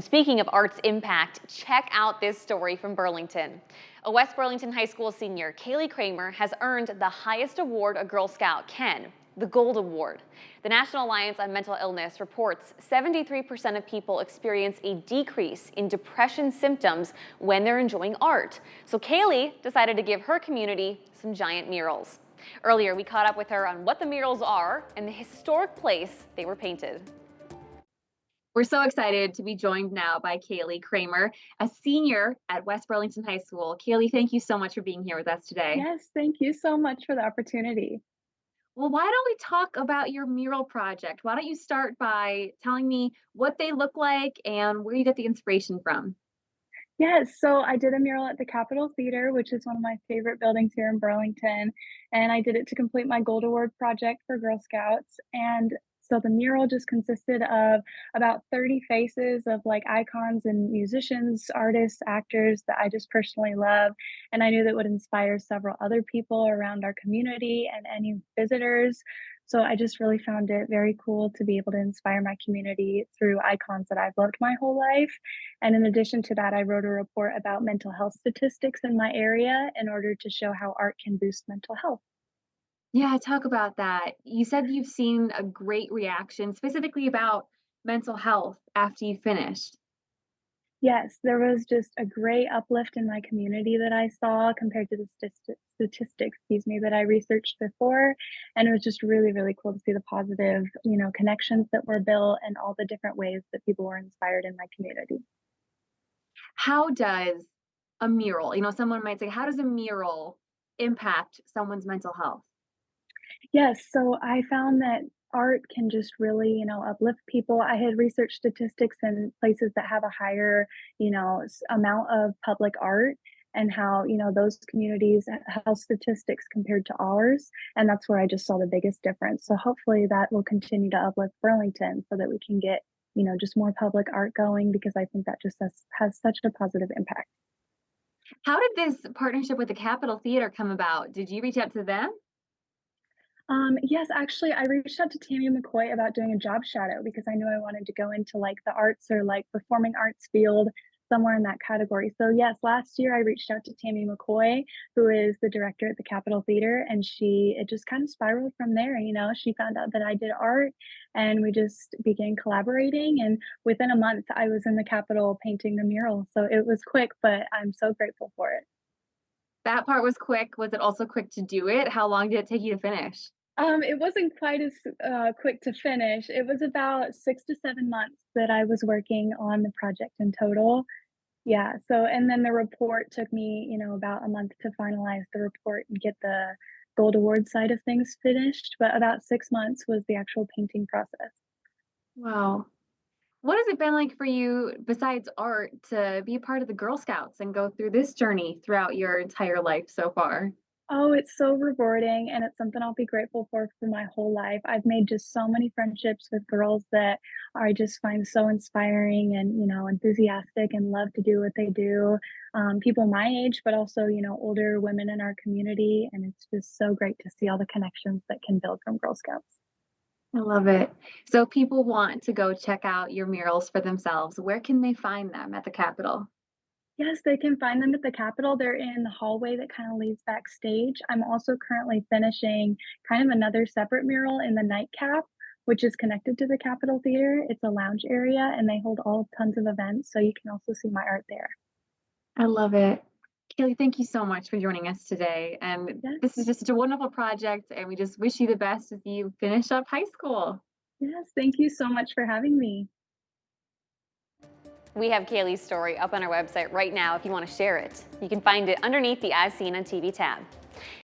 Speaking of art's impact, check out this story from Burlington. A West Burlington High School senior, Kaylee Kramer, has earned the highest award a Girl Scout can, the Gold Award. The National Alliance on Mental Illness reports 73% of people experience a decrease in depression symptoms when they're enjoying art. So Kaylee decided to give her community some giant murals. Earlier, we caught up with her on what the murals are and the historic place they were painted. We're so excited to be joined now by Kaylee Kramer, a senior at West Burlington High School. Kaylee, thank you so much for being here with us today. Yes, thank you so much for the opportunity. Well, why don't we talk about your mural project? Why don't you start by telling me what they look like and where you get the inspiration from? Yes, so I did a mural at the Capitol Theater, which is one of my favorite buildings here in Burlington, and I did it to complete my Gold Award project for Girl Scouts. And so the mural just consisted of about 30 faces of like icons and musicians, artists, actors that I just personally love. And I knew that would inspire several other people around our community and any visitors. So I just really found it very cool to be able to inspire my community through icons that I've loved my whole life. And in addition to that, I wrote a report about mental health statistics in my area in order to show how art can boost mental health. Yeah, talk about that. You said you've seen a great reaction specifically about mental health after you finished. Yes, there was just a great uplift in my community that I saw compared to the statistics, excuse me, that I researched before. And it was just really, really cool to see the positive, connections that were built and all the different ways that people were inspired in my community. How does a mural, someone might say, how does a mural impact someone's mental health? Yes, so I found that art can just really, uplift people. I had researched statistics in places that have a higher, amount of public art and how, those communities health statistics compared to ours. And that's where I just saw the biggest difference. So hopefully that will continue to uplift Burlington so that we can get, just more public art going because I think that just has such a positive impact. How did this partnership with the Capitol Theater come about? Did you reach out to them? Yes, actually, I reached out to Tammy McCoy about doing a job shadow because I knew I wanted to go into like the arts or like performing arts field somewhere in that category. So yes, last year I reached out to Tammy McCoy, who is the director at the Capitol Theater, and it just kind of spiraled from there. She found out that I did art and we just began collaborating. And within a month, I was in the Capitol painting the mural. So it was quick, but I'm so grateful for it. That part was quick. Was it also quick to do it? How long did it take you to finish? It wasn't quite as, quick to finish. It was about 6 to 7 months that I was working on the project in total. Yeah, so and then the report took me, about a month to finalize the report and get the gold award side of things finished, but about 6 months was the actual painting process. Wow. What has it been like for you, besides art, to be a part of the Girl Scouts and go through this journey throughout your entire life so far? Oh, it's so rewarding, and it's something I'll be grateful for my whole life. I've made just so many friendships with girls that I just find so inspiring and, enthusiastic and love to do what they do. People my age, but also, older women in our community. And it's just so great to see all the connections that can build from Girl Scouts. I love it. So, people want to go check out your murals for themselves. Where can they find them at the Capitol? Yes, they can find them at the Capitol. They're in the hallway that kind of leads backstage. I'm also currently finishing kind of another separate mural in the nightcap, which is connected to the Capitol Theater. It's a lounge area and they hold all tons of events. So you can also see my art there. I love it. Kaylee, thank you so much for joining us today. And this is Yes. just such a wonderful project, and we just wish you the best as you finish up high school. Yes. Thank you so much for having me. We have Kaylee's story up on our website right now if you want to share it. You can find it underneath the As Seen on TV tab.